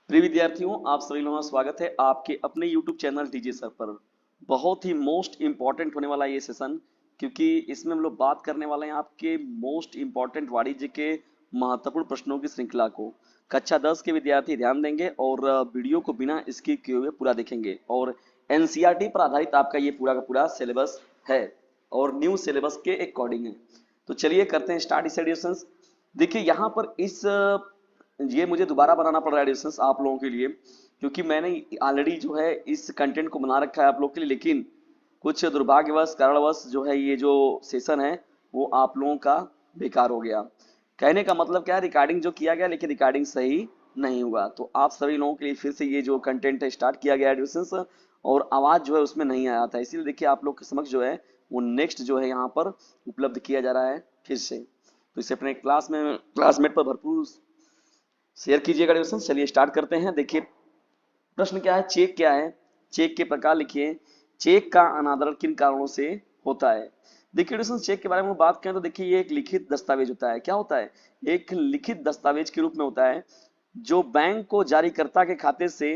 प्रिय विद्यार्थियों, आप सभी लोगों का स्वागत है आपके अपने YouTube चैनल डीजे सर पर। बहुत ही मोस्ट इम्पॉर्टेंट होने वाला ये सेशन, क्योंकि इसमें हम लोग बात करने वाले हैं आपके मोस्ट इम्पॉर्टेंट वाणिज्य के महत्वपूर्ण प्रश्नों की श्रृंखला को। कक्षा 10 के विद्यार्थी ध्यान देंगे और वीडियो को बिना स्किप किए हुए पूरा देखेंगे। और एनसीईआरटी पर आधारित आपका ये पूरा का पूरा सिलेबस है और न्यू सिलेबस के अकॉर्डिंग है। तो चलिए करते हैं स्टार्ट इस एडिशन। देखिए यहाँ पर ये मुझे दोबारा बनाना पड़ रहा है एडिशंस आप लोगों के लिए, क्योंकि मैंने ऑलरेडी जो है इस कंटेंट को बना रखा है आप लोग के लिए, लेकिन कुछ दुर्भाग्यवश कारणवश जो है ये जो सेशन है वो आप लोगों का बेकार हो गया। कहने का मतलब क्या है, रिकॉर्डिंग जो किया गया लेकिन रिकॉर्डिंग सही नहीं हुआ। तो आप सभी लोगों के लिए फिर से ये जो कंटेंट है स्टार्ट किया गया एडिशंस, और आवाज जो है उसमें नहीं आया था, इसीलिए देखिए आप लोग के समक्ष जो है वो नेक्स्ट जो है यहाँ पर उपलब्ध किया जा रहा है फिर से। तो इसे अपने क्लासमेट पर भरपूर शेयर कीजिएगा एडिशन। चलिए स्टार्ट करते हैं। देखिए प्रश्न क्या है, चेक क्या है, चेक के प्रकार लिखिए, चेक का अनादर किन कारणों से होता है। देखिए एडिशन, चेक के बारे में बात करें तो देखिए ये एक लिखित दस्तावेज होता है। क्या होता है? एक लिखित दस्तावेज के रूप में होता है जो बैंक को जारीकर्ता के खाते से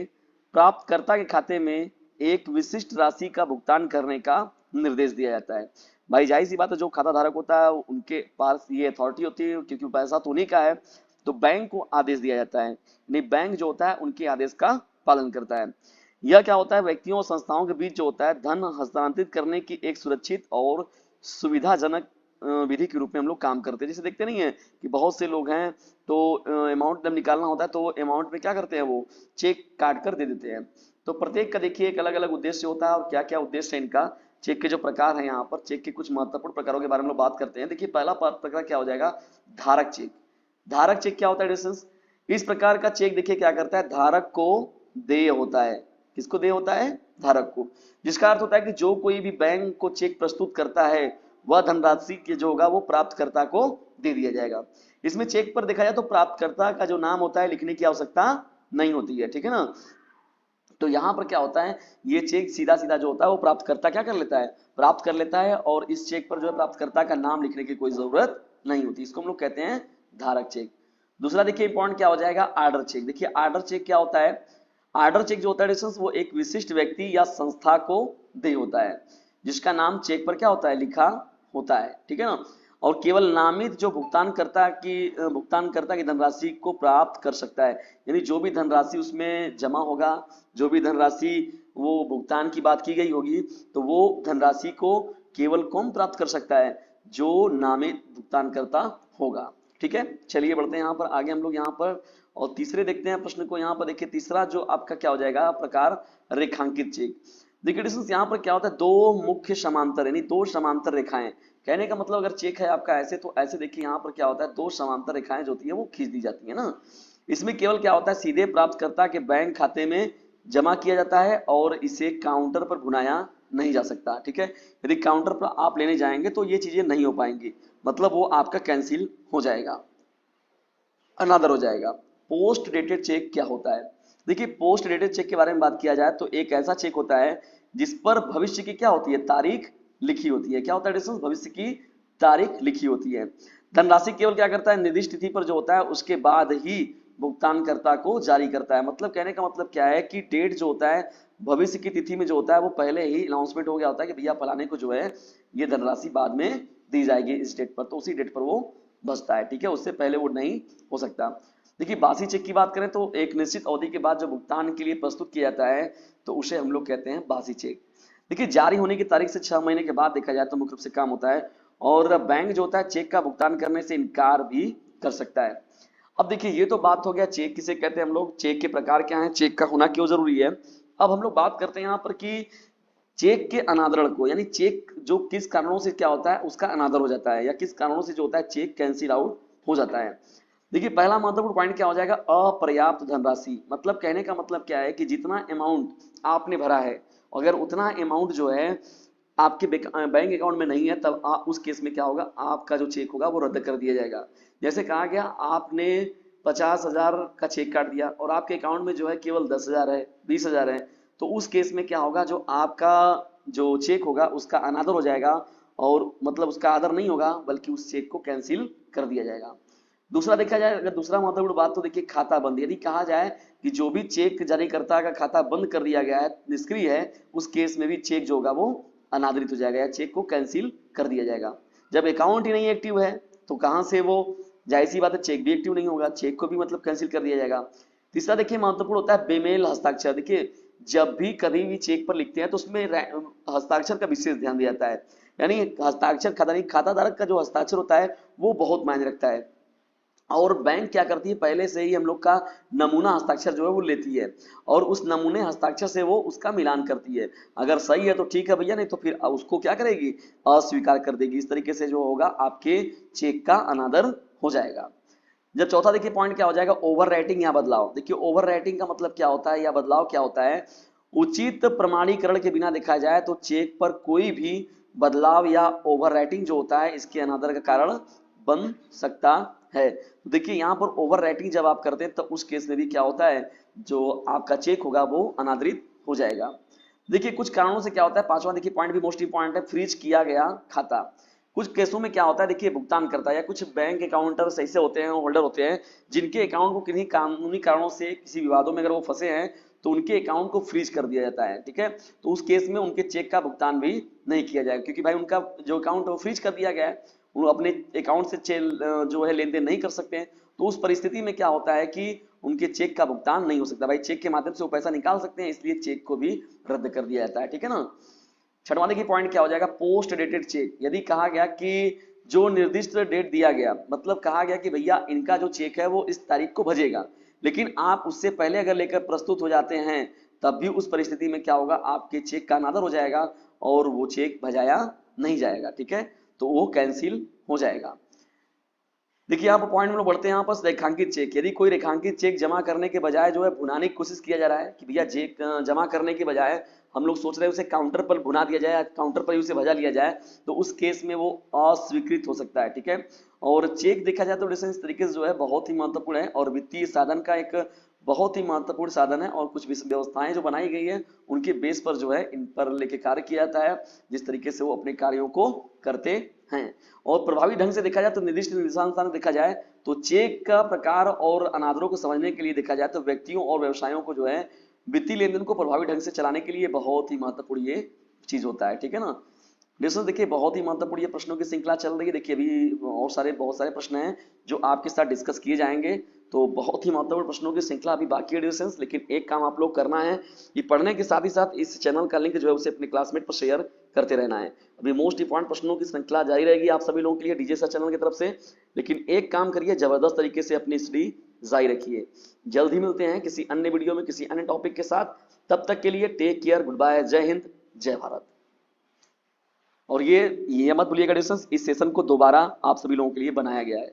प्राप्तकर्ता के खाते में एक विशिष्ट राशि का भुगतान करने का निर्देश दिया जाता है। भाई जाहिर सी बात है, जो खाता धारक होता है उनके पास ये अथॉरिटी होती है, क्योंकि पैसा तो उन्हीं का है, तो बैंक को आदेश दिया जाता है। यानी बैंक जो होता है उनके आदेश का पालन करता है। यह क्या होता है, व्यक्तियों और संस्थाओं के बीच जो होता है धन हस्तांतरित करने की एक सुरक्षित और सुविधाजनक विधि के रूप में हम लोग काम करते हैं। जैसे देखते नहीं है कि बहुत से लोग हैं तो अमाउंट जब निकालना होता है तो अमाउंट में क्या करते हैं, वो चेक काट कर दे देते हैं। तो प्रत्येक का देखिए एक अलग अलग उद्देश्य होता है, और क्या क्या उद्देश्य है इनका। चेक के जो प्रकार है, यहाँ पर चेक के कुछ महत्वपूर्ण प्रकारों के बारे में लोग बात करते हैं। देखिए पहला प्रकार क्या हो जाएगा, धारक चेक। धारक चेक क्या होता है डिस्टेंस, इस प्रकार का चेक देखिए क्या करता है, धारक को देय होता है। किसको देय होता है? धारक को। जिसका अर्थ होता है कि जो कोई भी बैंक को चेक प्रस्तुत करता है वह धनराशि के जो होगा वो प्राप्तकर्ता को दे दिया जाएगा। इसमें चेक पर देखा जाए तो प्राप्तकर्ता का जो नाम होता है लिखने की आवश्यकता नहीं होती है, ठीक है ना। तो यहाँ पर क्या होता है, ये चेक सीधा सीधा जो होता है वो प्राप्तकर्ता क्या कर लेता है, प्राप्त कर लेता है, और इस चेक पर जो है प्राप्तकर्ता का नाम लिखने की कोई जरूरत नहीं होती। इसको हम लोग कहते हैं धारक चेक। दूसरा देखिए इंपॉर्टेंट क्या हो जाएगा, आर्डर चेक। देखिए आर्डर चेक क्या होता है, आर्डर चेक जो होता है वो एक विशिष्ट व्यक्ति या संस्था को दे होता है, जिसका नाम चेक पर क्या होता है, लिखा होता है, ठीक है ना। और केवल नामित जो भुगतानकर्ता की धनराशि को प्राप्त कर सकता है। यानी जो भी धनराशि उसमें जमा होगा, जो भी धनराशि वो भुगतान की बात की गई होगी, तो वो धनराशि को केवल कौन प्राप्त कर सकता है, जो नामित भुगतानकर्ता होगा। ठीक है, चलिए बढ़ते हैं यहाँ पर आगे हम लोग यहाँ पर और तीसरे देखते हैं प्रश्न को। यहाँ पर देखिए तीसरा जो आपका क्या हो जाएगा प्रकार, रेखांकित चेक। देखिए डिस्टेंस यहाँ पर क्या होता है, दो मुख्य समांतर यानी दो समांतर रेखाएं। कहने का मतलब अगर चेक है आपका ऐसे, तो ऐसे देखिए यहाँ पर क्या होता है, दो समांतर रेखाएं जो होती है वो खींच दी जाती है ना। इसमें केवल क्या होता है, सीधे प्राप्तकर्ता के बैंक खाते में जमा किया जाता है और इसे काउंटर पर भुनाया नहीं जा सकता। ठीक है, यदि काउंटर पर आप लेने जाएंगे तो ये चीजें नहीं हो पाएंगी, मतलब वो आपका कैंसिल हो जाएगा, अनादर हो जाएगा। पोस्ट डेटेड चेक क्या होता है? देखिए पोस्ट डेटेड चेक के बारे में बात किया जाए तो एक ऐसा चेक होता है जिस पर भविष्य की क्या होती है, तारीख लिखी होती है। क्या होता है डिस्टेंस, भविष्य की तारीख लिखी होती है। धनराशि केवल क्या करता है, निर्दिष्ट तिथि पर जो होता है उसके बाद ही भुगतानकर्ता को जारी करता है। मतलब कहने का मतलब क्या है कि डेट जो होता है भविष्य की तिथि में जो होता है वो पहले ही अनाउंसमेंट हो गया होता है कि भैया फलाने को जो है ये धनराशि बाद में दी जाएगी इस डेट पर, तो उसी डेट पर वो बचता है। ठीक है, उससे पहले वो नहीं हो सकता। देखिए बासी चेक की बात करें तो एक निश्चित अवधि के बाद जो भुगतान के लिए प्रस्तुत किया जाता है तो उसे हम लोग कहते हैं बासी चेक। देखिए जारी होने की तारीख से 6 महीने के बाद देखा जाए तो मुख्य रूप से काम होता है, और बैंक जो होता है चेक का भुगतान करने से इनकार भी कर सकता है। अब देखिए ये तो बात हो गया चेक किसे कहते हैं हम लोग, चेक के प्रकार क्या है, चेक का होना क्यों जरूरी है। अब हम लोग बात करते हैं यहाँ पर कि चेक के अनादरण को, यानी चेक जो किस कारणों से क्या होता है उसका अनादर हो जाता है, या किस कारणों से जो होता है चेक कैंसिल आउट हो जाता है। देखिए पहला महत्वपूर्ण पॉइंट क्या हो जाएगा, अपर्याप्त धनराशि। मतलब कहने का मतलब क्या है कि जितना अमाउंट आपने भरा है, अगर उतना अमाउंट जो है आपके बैंक अकाउंट में नहीं है, तब आप उस केस में क्या होगा, आपका जो चेक होगा वो रद्द कर दिया जाएगा। जैसे कहा गया आपने 50,000 का चेक काट दिया और आपके अकाउंट में जो है केवल 10,000 है, 20,000 है, तो उस केस में क्या होगा, जो आपका जो चेक होगा उसका अनादर हो जाएगा, और मतलब उसका आदर नहीं होगा बल्कि उस चेक को कैंसिल कर दिया जाएगा। दूसरा देखा जाए, अगर दूसरा महत्वपूर्ण बात तो देखिए खाता बंद। यदि कहा जाए कि जो भी चेक जारीकर्ता का खाता बंद कर दिया गया है, निष्क्रिय है, उस केस में भी चेक जो होगा वो अनादरित हो जाएगा या चेक को कैंसिल कर दिया जाएगा। जब अकाउंट ही नहीं एक्टिव है तो कहां से वो, जाहिर सी बात है चेक भी एक्टिव नहीं होगा, चेक को भी मतलब कैंसिल कर दिया जाएगा। तीसरा देखिए महत्वपूर्ण होता है बेमेल हस्ताक्षर। देखिए जब भी कभी भी चेक पर लिखते हैं तो उसमें हस्ताक्षर का विशेष ध्यान दिया जाता है, यानी हस्ताक्षर खाताधारक का जो हस्ताक्षर होता है वो बहुत मायने रखता है। और बैंक क्या करती है, पहले से ही हम लोग का नमूना हस्ताक्षर जो है वो लेती है और उस नमूने हस्ताक्षर से वो उसका मिलान करती है। अगर सही है तो ठीक है भैया, नहीं तो फिर उसको क्या करेगी, अस्वीकार कर देगी। इस तरीके से जो होगा आपके चेक का अनादर हो जाएगा। जब चौथा देखिए पॉइंट क्या हो जाएगा, ओवर राइटिंग या बदलाव। देखिए ओवर राइटिंग का मतलब क्या होता है या बदलाव क्या होता है, उचित प्रमाणीकरण के बिना देखा जाए तो चेक पर कोई भी बदलाव या ओवर राइटिंग जो होता है इसके अनादर का कारण बन सकता है। तो देखिए यहाँ पर ओवर राइटिंग जब आप करते हैं तब उस केस में भी क्या होता है, जो आपका चेक होगा वो अनादरित हो जाएगा। देखिए कुछ कारणों से क्या होता है, पांचवा देखिए पॉइंट भी मोस्ट इंपॉर्टेंट है, फ्रीज किया गया खाता। कुछ केसों में क्या होता है, देखिए भुगतान करता है या कुछ बैंक अकाउंटर सही से होते हैं, होल्डर होते हैं, जिनके अकाउंट को किन्हीं कानूनी कारणों से किसी विवादों में अगर वो फंसे हैं तो उनके अकाउंट को फ्रीज कर दिया जाता है। ठीक है, तो उस केस में उनके चेक का भुगतान भी नहीं किया जाएगा, क्योंकि भाई उनका जो अकाउंट है वो फ्रीज कर दिया गया है, वो अपने अकाउंट से जो है लेन देन नहीं कर सकते हैं। तो उस परिस्थिति में क्या होता है कि उनके चेक का भुगतान नहीं हो सकता। भाई चेक के माध्यम से वो पैसा निकाल सकते हैं, इसलिए चेक को भी रद्द कर दिया जाता है। ठीक है ना। छठवां देखिए पॉइंट क्या हो जाएगा, पोस्ट डेटेड चेक। यदि कहा गया कि जो निर्दिष्ट डेट दिया गया, मतलब कहा गया कि भैया इनका जो चेक है वो इस तारीख को भेजेगा, लेकिन आप उससे पहले अगर लेकर प्रस्तुत हो जाते हैं तब भी उस परिस्थिति में क्या होगा, आपके चेक का अनादर हो जाएगा और वो चेक भेजाया नहीं जाएगा। ठीक है, तो वो कैंसिल हो जाएगा। देखिए यहाँ पर पॉइंट में लोग बढ़ते हैं, यहाँ पर रेखांकित चेक। यदि कोई रेखांकित चेक जमा करने के बजाय जो है भुनाने की कोशिश किया जा रहा है कि भैया चेक जमा करने के बजाय हम लोग सोच रहे हैं उसे काउंटर पर भुना दिया जाए, काउंटर पर ही उसे भजा लिया जाए, तो उस केस में वो अस्वीकृत हो सकता है। ठीक है, और चेक देखा जाए तो डिस्टेंस इस तरीके से जो है बहुत ही महत्वपूर्ण है और वित्तीय साधन का एक बहुत ही महत्वपूर्ण साधन है, और कुछ व्यवस्थाएं जो बनाई गई है उनके बेस पर जो है इन पर लेके कार्य किया जाता है, जिस तरीके से वो अपने कार्यों को करते हैं। और प्रभावी ढंग से देखा जाए तो निर्दिष्ट निर्देशानुसार देखा जाए तो चेक का प्रकार और अनादरों को समझने के लिए देखा जाए तो व्यक्तियों और व्यवसायों को जो है वित्तीय लेन देन को प्रभावी ढंग से चलाने के लिए बहुत ही महत्वपूर्ण ये चीज होता है। ठीक है ना। दोस्तों देखिए बहुत ही महत्वपूर्ण ये प्रश्नों की श्रृंखला चल रही है। देखिए अभी और बहुत सारे प्रश्न हैं जो आपके साथ डिस्कस किए जाएंगे, तो बहुत ही महत्वपूर्ण प्रश्नों की श्रृंखला अभी बाकी है डिस्टेंस। लेकिन एक काम आप लोग करना है कि पढ़ने के साथ ही साथ इस चैनल का लिंक जो है उसे अपने क्लासमेट पर शेयर करते रहना है। अभी मोस्ट इंपॉर्टेंट प्रश्नों की श्रृंखला जारी रहेगी आप सभी लोगों के लिए डीजे सर चैनल की तरफ से। लेकिन एक काम करिए, जबरदस्त तरीके से अपनी स्टडी जारी रखिए। जल्द ही मिलते हैं किसी अन्य वीडियो में किसी अन्य टॉपिक के साथ। तब तक के लिए टेक केयर, गुड बाय, जय हिंद, जय भारत। और ये मत भूलिएगा डिस्टेंस, इस सेशन को दोबारा आप सभी लोगों के लिए बनाया गया है।